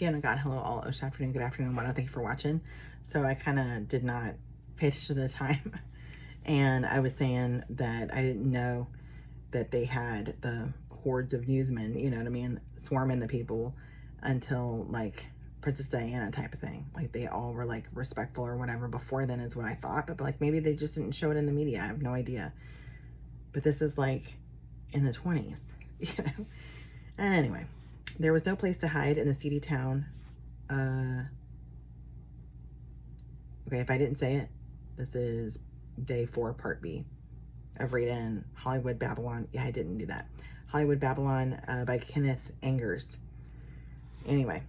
See, and I got hello all this afternoon, good afternoon, why don't thank you for watching. So I kind of did not pay attention to the time. And I was saying that I didn't know that they had the hordes of newsmen, you know what I mean, swarming the people until like Princess Diana type of thing. Like they all were like respectful or whatever before then is what I thought. But like maybe they just didn't show it in the media. I have no idea. But this is like in the 20s, you know? And anyway, there was no place to hide in the seedy town. Okay, if I didn't say it, this is day 4, part B of reading Hollywood Babylon. Yeah, I didn't do that. Hollywood Babylon by Kenneth Angers. Anyway,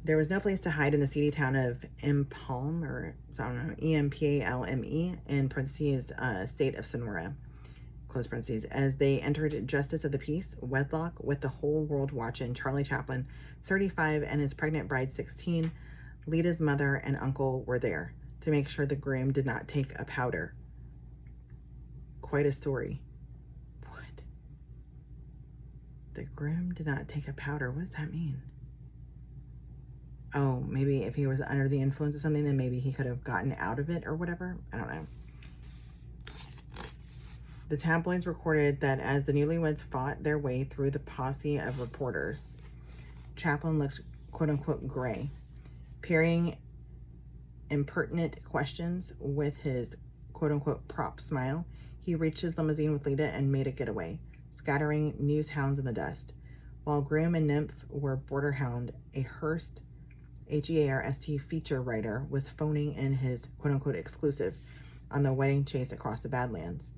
there was no place to hide in the seedy town of Empalme, or I don't know, Empalme, in parentheses, state of Sonora, close parentheses, as they entered justice of the peace, wedlock with the whole world watching. Charlie Chaplin, 35, and his pregnant bride, 16, Lita's mother and uncle were there to make sure the groom did not take a powder. Quite a story. What? The groom did not take a powder. What does that mean? Oh, maybe if he was under the influence of something, then maybe he could have gotten out of it or whatever. I don't know. The tabloids recorded that as the newlyweds fought their way through the posse of reporters, Chaplin looked quote-unquote gray, peering impertinent questions with his quote-unquote prop smile. He reached his limousine with Lita and made a getaway, scattering news hounds in the dust. While groom and nymph were border hound, a Hearst, H-E-A-R-S-T feature writer was phoning in his quote-unquote exclusive on the wedding chase across the Badlands.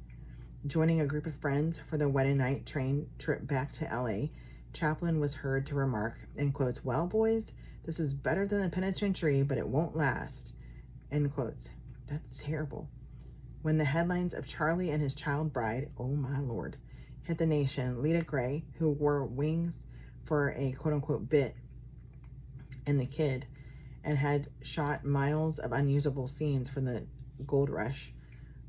Joining a group of friends for the wedding night train trip back to LA, Chaplin was heard to remark, in quotes, "Well, boys, this is better than the penitentiary, but it won't last," end quotes. That's terrible. When the headlines of Charlie and his child bride, oh my lord, hit the nation, Lita Gray, who wore wings for a quote-unquote bit in The Kid and had shot miles of unusable scenes from the gold rush,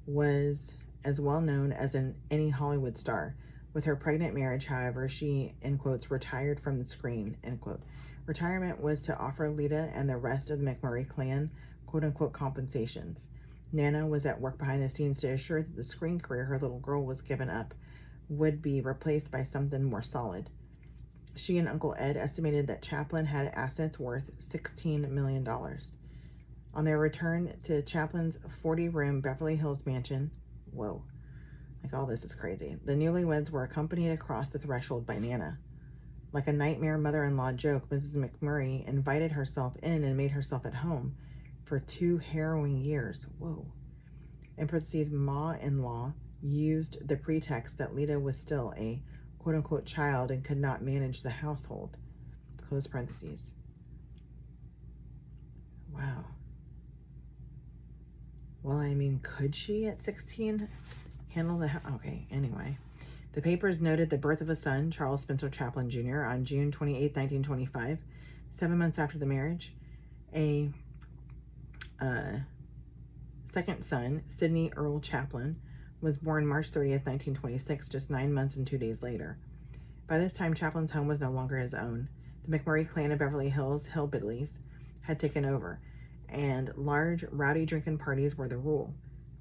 was as well known as any Hollywood star. With her pregnant marriage, however, she, in quotes, retired from the screen, end quote. Retirement was to offer Lita and the rest of the McMurray clan, quote-unquote, compensations. Nana was at work behind the scenes to assure that the screen career her little girl was given up would be replaced by something more solid. She and Uncle Ed estimated that Chaplin had assets worth $16 million. On their return to Chaplin's 40-room Beverly Hills mansion, whoa, like all this is crazy, the newlyweds were accompanied across the threshold by Nana. Like a nightmare mother-in-law joke, Mrs. McMurray invited herself in and made herself at home for 2 harrowing years. Whoa. In parentheses, ma-in-law used the pretext that Lita was still a quote-unquote child and could not manage the household, close parentheses. Wow. Well, I mean, could she at 16 handle the house? Okay, anyway. The papers noted the birth of a son, Charles Spencer Chaplin Jr., on June 28, 1925, 7 months after the marriage. A second son, Sidney Earl Chaplin, was born March 30th, 1926, just 9 months and 2 days later. By this time, Chaplin's home was no longer his own. The McMurray clan of Beverly Hills hillbillies had taken over, and large, rowdy drinking parties were the rule.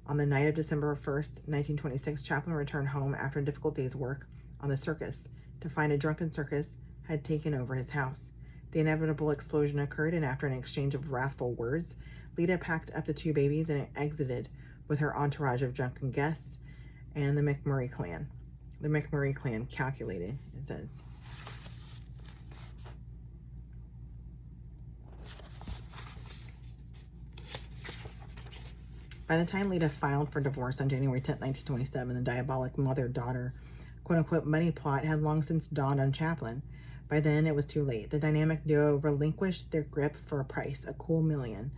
On the night of December 1st, 1926, Chaplin returned home after a difficult day's work on the circus to find a drunken circus had taken over his house. The inevitable explosion occurred, and after an exchange of wrathful words, Lita packed up the 2 babies and exited with her entourage of drunken guests and the McMurray clan. The McMurray clan calculated, it says. By the time Lita filed for divorce on January 10, 1927, the diabolic mother-daughter, quote-unquote, money plot had long since dawned on Chaplin. By then, it was too late. The dynamic duo relinquished their grip for a price, a cool $1 million.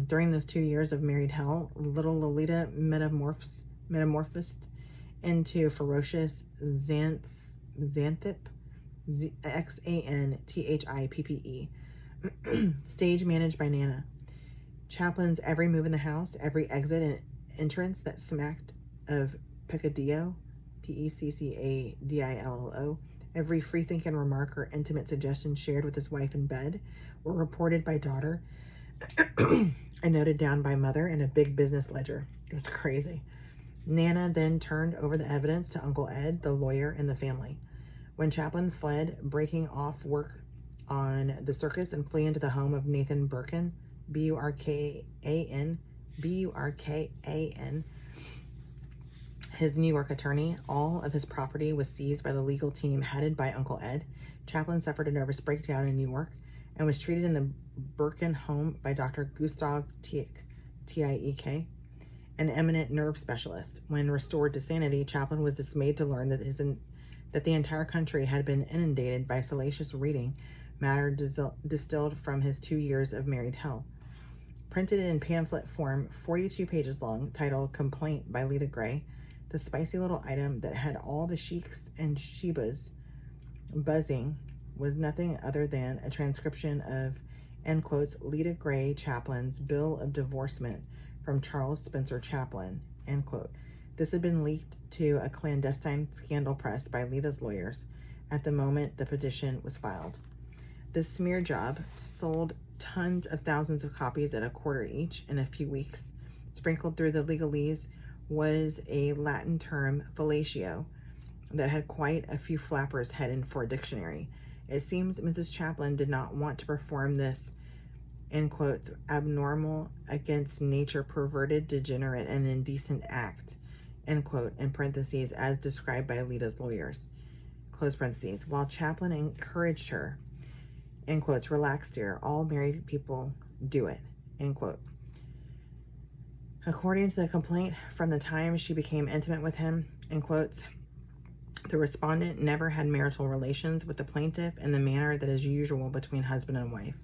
During those 2 years of married hell, little Lolita metamorphosed into ferocious Xanthippe, Xanthippe, stage managed by Nana. Chaplin's every move in the house, every exit and entrance that smacked of peccadillo, Peccadillo, Every free-thinking remark or intimate suggestion shared with his wife in bed were reported by daughter and noted down by mother in a big business ledger. It was crazy. Nana then turned over the evidence to Uncle Ed, the lawyer, and the family. When Chaplin fled, breaking off work on the circus and flee into the home of Nathan Burkan, B-U-R-K-A-N, his New York attorney, all of his property was seized by the legal team headed by Uncle Ed. Chaplin suffered a nervous breakdown in New York and was treated in the Burkan home by Dr. Gustav Tieck, T-I-E-K, an eminent nerve specialist. When restored to sanity, Chaplin was dismayed to learn that the entire country had been inundated by salacious reading matter distilled from his 2 years of married hell. Printed in pamphlet form, 42 pages long, titled Complaint by Lita Gray, the spicy little item that had all the sheiks and shebas buzzing was nothing other than a transcription of, end quotes, Lita Gray Chaplin's bill of divorcement from Charles Spencer Chaplin, end quote. This had been leaked to a clandestine scandal press by Lita's lawyers at the moment the petition was filed. This smear job sold tons of thousands of copies at $0.25 each in a few weeks. Sprinkled through the legalese was a Latin term, fellatio, that had quite a few flappers headed for a dictionary. It seems Mrs. Chaplin did not want to perform this, end quotes, abnormal, against nature, perverted, degenerate, and indecent act, end quote, in parentheses, as described by Lita's lawyers, close parentheses, while Chaplin encouraged her, end quotes, relax, dear, all married people do it, end quote. According to the complaint, from the time she became intimate with him, end quotes, the respondent never had marital relations with the plaintiff in the manner that is usual between husband and wife,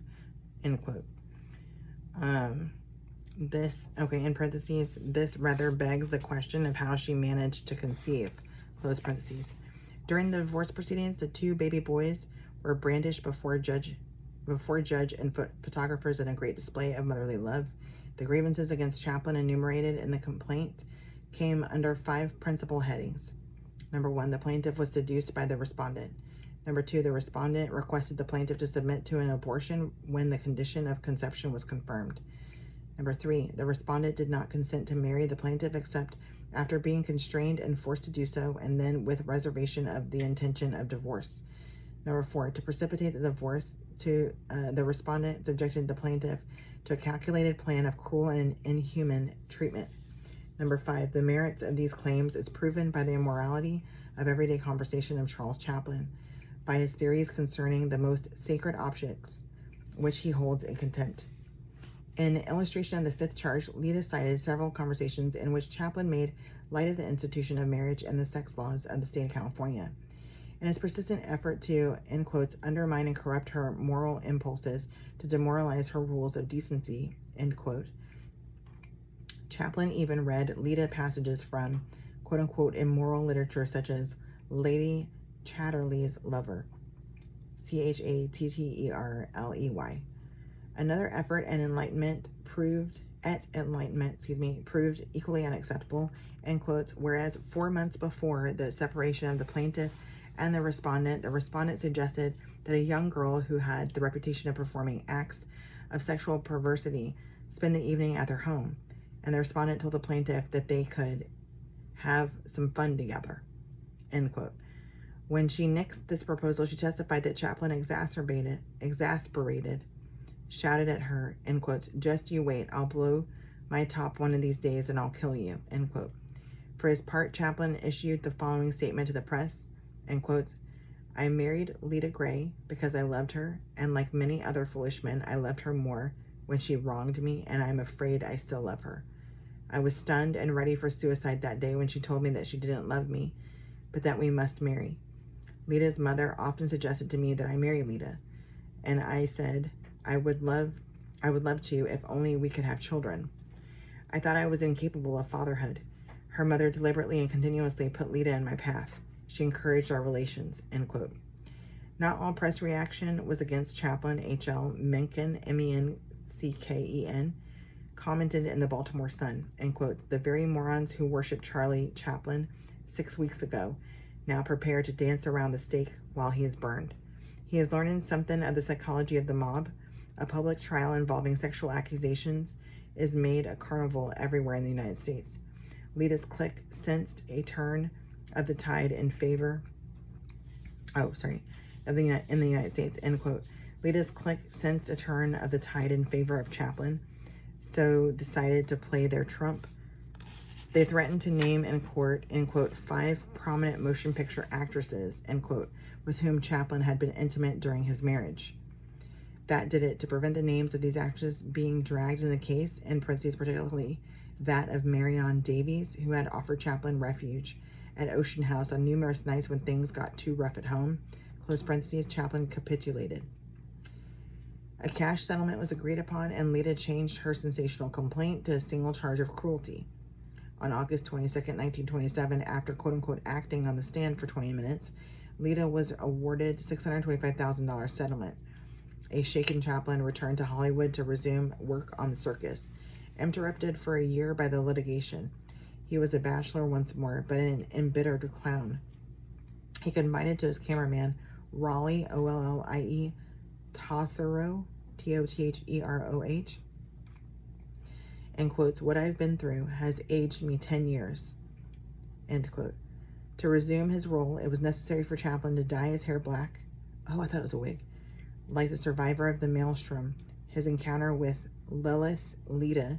end quote. This, okay, in parentheses, this rather begs the question of how she managed to conceive, close parentheses. During the divorce proceedings, the 2 baby boys were brandished before judge and photographers in a great display of motherly love. The grievances against Chaplin enumerated in the complaint came under 5 principal headings. Number 1, the plaintiff was seduced by the respondent. Number 2, the respondent requested the plaintiff to submit to an abortion when the condition of conception was confirmed. Number 3, the respondent did not consent to marry the plaintiff except after being constrained and forced to do so, and then with reservation of the intention of divorce. Number 4, to precipitate the divorce, the respondent subjected the plaintiff to a calculated plan of cruel and inhuman treatment. Number 5, the merits of these claims is proven by the immorality of everyday conversation of Charles Chaplin, by his theories concerning the most sacred objects, which he holds in contempt. In illustration of the 5th charge, Lita cited several conversations in which Chaplin made light of the institution of marriage and the sex laws of the state of California. In his persistent effort to, end quotes, undermine and corrupt her moral impulses, to demoralize her rules of decency, end quote, Chaplin even read Lita passages from, quote unquote, immoral literature such as Lady Chatterley's Lover, Chatterley. Another effort at enlightenment proved equally unacceptable, end quotes, whereas 4 months before the separation of the plaintiff and the respondent suggested that a young girl who had the reputation of performing acts of sexual perversity spend the evening at their home, and the respondent told the plaintiff that they could have some fun together, end quote. When she nixed this proposal, she testified that Chaplin exasperated, shouted at her, end quotes, just you wait, I'll blow my top one of these days and I'll kill you, end quote. For his part, Chaplin issued the following statement to the press, end quotes, I married Lita Gray because I loved her, and like many other foolish men, I loved her more when she wronged me, and I'm afraid I still love her. I was stunned and ready for suicide that day when she told me that she didn't love me, but that we must marry. Lita's mother often suggested to me that I marry Lita, and I said I would love to if only we could have children. I thought I was incapable of fatherhood. Her mother deliberately and continuously put Lita in my path. She encouraged our relations, end quote. Not all press reaction was against Chaplin. H.L. Mencken, M-E-N-C-K-E-N, commented in the Baltimore Sun, end quote, the very morons who worship Charlie Chaplin 6 weeks ago now prepare to dance around the stake while he is burned. He is learning something of the psychology of the mob. A public trial involving sexual accusations is made a carnival everywhere in the United States. Lita's clique sensed a turn of the tide in favor, in the United States, end quote. Lita's clique sensed a turn of the tide in favor of Chaplin, so decided to play their trump. They threatened to name in court, end quote, 5 prominent motion picture actresses, end quote, with whom Chaplin had been intimate during his marriage. That did it. To prevent the names of these actresses being dragged in the case, in parentheses particularly that of Marion Davies, who had offered Chaplin refuge at Ocean House on numerous nights when things got too rough at home, close parentheses, Chaplin capitulated. A cash settlement was agreed upon, and Lita changed her sensational complaint to a single charge of cruelty. On August 22nd, 1927, after quote-unquote acting on the stand for 20 minutes, Lita was awarded $625,000 settlement. A shaken Chaplin returned to Hollywood to resume work on the circus, interrupted for a year by the litigation. He was a bachelor once more, but an embittered clown. He confided to his cameraman, Raleigh, O-L-L-I-E, Totheroh, T-O-T-H-E-R-O-H, and quotes, "What I've been through has aged me 10 years, end quote. To resume his role, it was necessary for Chaplin to dye his hair black. Oh, I thought it was a wig. Like the survivor of the Maelstrom, his encounter with Lilith Lita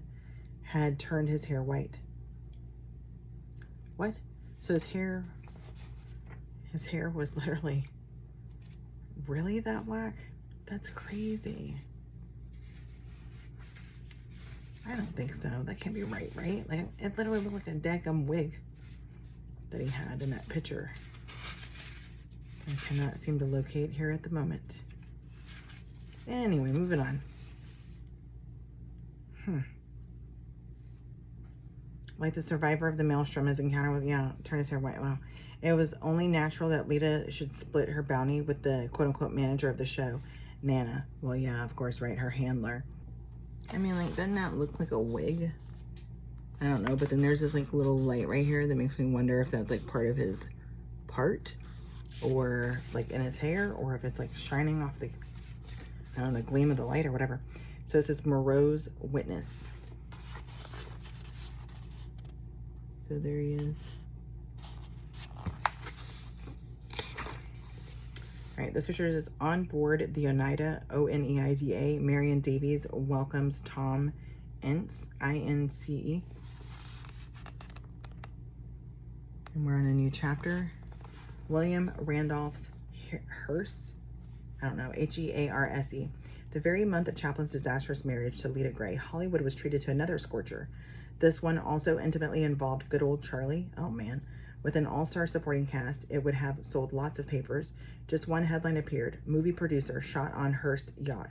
had turned his hair white. What? So his hair was literally really that black? That's crazy. I don't think so. That can't be right, right? Like, it literally looked like a daggum wig that he had in that picture. I cannot seem to locate here at the moment. Anyway, moving on. Like the survivor of the Maelstrom, his encounter with, turn his hair white. Wow. It was only natural that Lita should split her bounty with the quote-unquote manager of the show, Nana. Well, yeah, of course, right, her handler. I mean, like, doesn't that look like a wig? I don't know, but then there's this, like, little light right here that makes me wonder if that's, like, part of his part, or, like, in his hair, or if it's, like, shining off the, I don't know, the gleam of the light or whatever. So this is Moreau's witness. So there he is. All right, this picture is on board the Oneida, O-N-E-I-D-A. Marion Davies welcomes Tom Ince, I-N-C-E. And we're on a new chapter. William Randolph's Hearse, I don't know, H-E-A-R-S-E. The very month of Chaplin's disastrous marriage to Lita Gray, Hollywood was treated to another scorcher. This one also intimately involved good old Charlie. Oh man. With an all-star supporting cast, it would have sold lots of papers. Just one headline appeared: movie producer shot on Hearst yacht.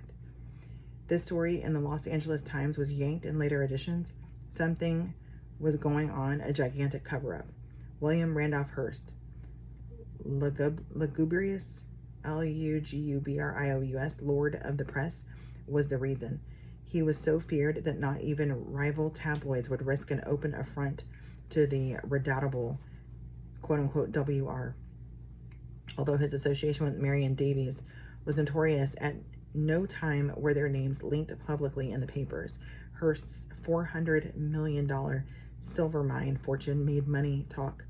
This story in the Los Angeles Times was yanked in later editions. Something was going on, a gigantic cover-up. William Randolph Hearst, lugubrious, L-U-G-U-B-R-I-O-U-S, Lord of the Press, was the reason. He was so feared that not even rival tabloids would risk an open affront to the redoubtable quote-unquote W.R. Although his association with Marion Davies was notorious, at no time were their names linked publicly in the papers. Hearst's $400 million silver mine fortune made money talk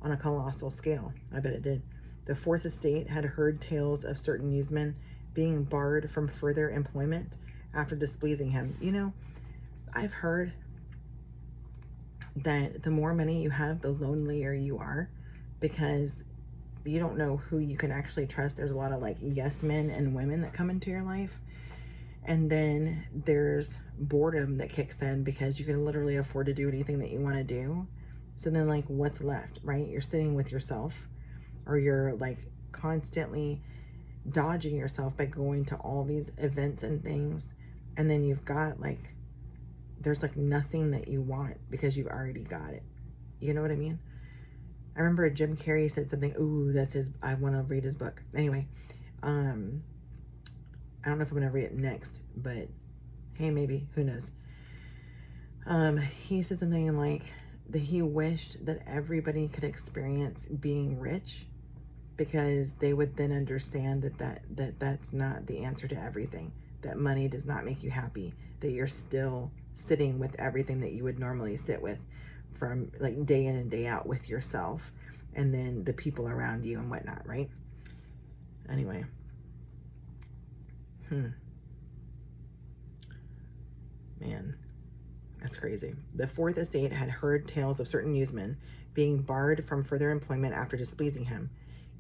on a colossal scale. I bet it did. The Fourth Estate had heard tales of certain newsmen being barred from further employment after displeasing him. You know, I've heard that the more money you have, the lonelier you are, because you don't know who you can actually trust. There's a lot of like yes men and women that come into your life. And then there's boredom that kicks in because you can literally afford to do anything that you want to do. So then like what's left, right? You're sitting with yourself, or you're like constantly dodging yourself by going to all these events and things. And then you've got like, there's like nothing that you want because you've already got it. You know what I mean? I remember Jim Carrey said something, ooh, that's his, I want to read his book. Anyway, I don't know if I'm going to read it next, but hey, maybe, who knows? He said something like that he wished that everybody could experience being rich, because they would then understand that's not the answer to everything, that money does not make you happy, that you're still sitting with everything that you would normally sit with from like day in and day out with yourself and then the people around you and whatnot, right? Anyway. Man, that's crazy. The Fourth Estate had heard tales of certain newsmen being barred from further employment after displeasing him.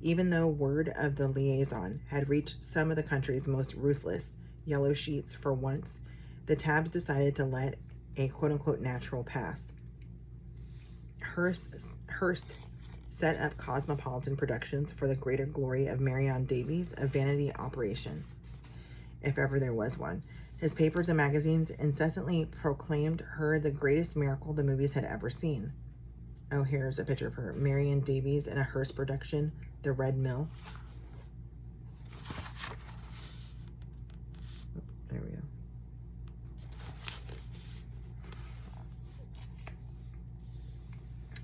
Even though word of the liaison had reached some of the country's most ruthless yellow sheets for once, the Tabs decided to let a quote-unquote natural pass. Hearst set up Cosmopolitan Productions for the greater glory of Marion Davies, a vanity operation, if ever there was one. His papers and magazines incessantly proclaimed her the greatest miracle the movies had ever seen. Oh, here's a picture of her. Marion Davies in a Hearst production, The Red Mill. Oh, there we go.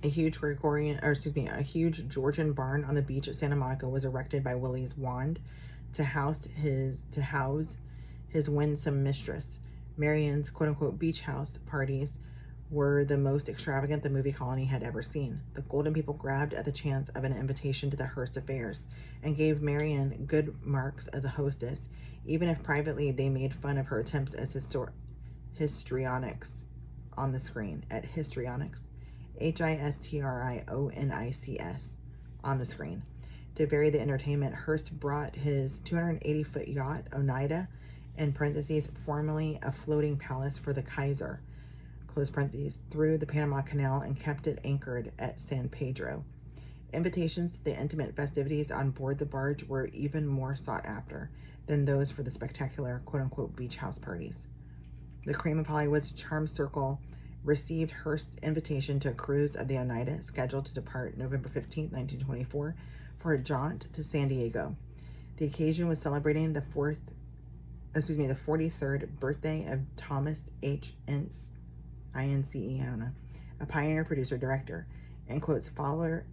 A huge Georgian barn on the beach at Santa Monica was erected by Willie's Wand to house his winsome mistress. Marion's quote-unquote beach house parties were the most extravagant the movie colony had ever seen. The Golden people grabbed at the chance of an invitation to the Hearst affairs and gave Marion good marks as a hostess, even if privately they made fun of her attempts as histrionics on the screen. At histrionics, Histrionics on the screen. To vary the entertainment, Hearst brought his 280-foot yacht, Oneida, in parentheses, formerly a floating palace for the Kaiser, close parentheses, through the Panama Canal and kept it anchored at San Pedro. Invitations to the intimate festivities on board the barge were even more sought after than those for the spectacular quote-unquote beach house parties. The cream of Hollywood's charm circle received Hearst's invitation to a cruise of the Oneida, scheduled to depart November 15, 1924, for a jaunt to San Diego. The occasion was celebrating the 43rd birthday of Thomas H. Ince, I-N-C-E, I don't know, a pioneer producer-director, and quotes, father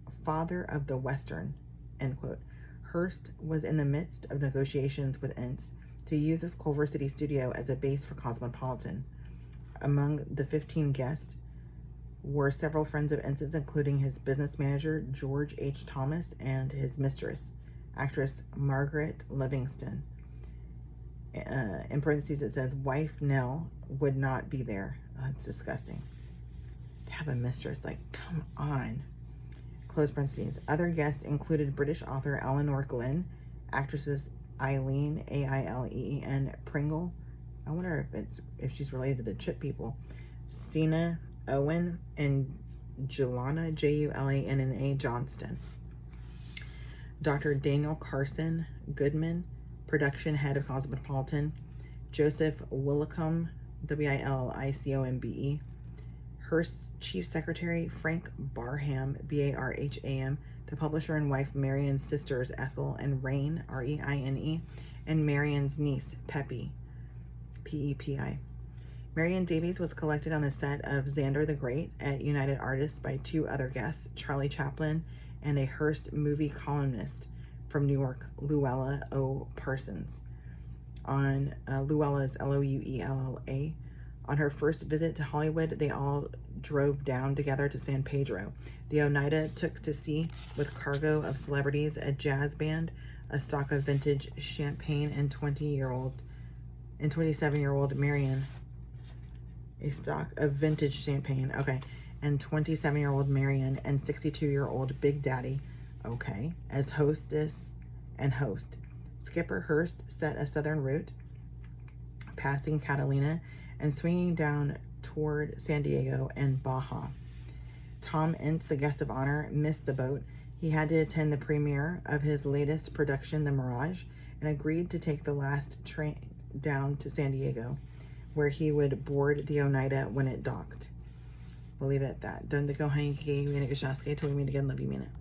of the Western, end quote. Hearst was in the midst of negotiations with Ince to use his Culver City studio as a base for Cosmopolitan. Among the 15 guests were several friends of Ince's, including his business manager, George H. Thomas, and his mistress, actress Margaret Livingston. In parentheses, it says, wife Nell would not be there. Oh, that's disgusting. To have a mistress, like, come on. Close parentheses. Other guests included British author Eleanor Glyn, actresses Eileen, A-I-L-E-E-N, Pringle. I wonder if she's related to the Chip people. Sina Owen and Julanna, Julanna Johnston. Dr. Daniel Carson Goodman, production head of Cosmopolitan. Joseph Willicombe, W-I-L-I-C-O-M-B-E. Hearst's chief secretary, Frank Barham, B-A-R-H-A-M. The publisher and wife, Marion's sisters, Ethel and Raine, R-E-I-N-E. And Marion's niece, Peppy, P-E-P-I. Marion Davies was collected on the set of Xander the Great at United Artists by two other guests, Charlie Chaplin and a Hearst movie columnist from New York, Luella O. Parsons. On Luella's L-O-U-E-L-L-A. On her first visit to Hollywood, they all drove down together to San Pedro. The Oneida took to sea with cargo of celebrities, a jazz band, a stock of vintage champagne, and 27-year-old Marion. A stock of vintage champagne, okay, and 27-year-old Marion and 62-year-old Big Daddy, okay, as hostess and host. Skipper Hearst set a southern route, passing Catalina and swinging down toward San Diego and Baja. Tom Ince, the guest of honor, missed the boat. He had to attend the premiere of his latest production, The Mirage, and agreed to take the last train down to San Diego, where he would board the Oneida when it docked. We'll leave it at that. Donde go hangi, we meet again. Love you, mean it.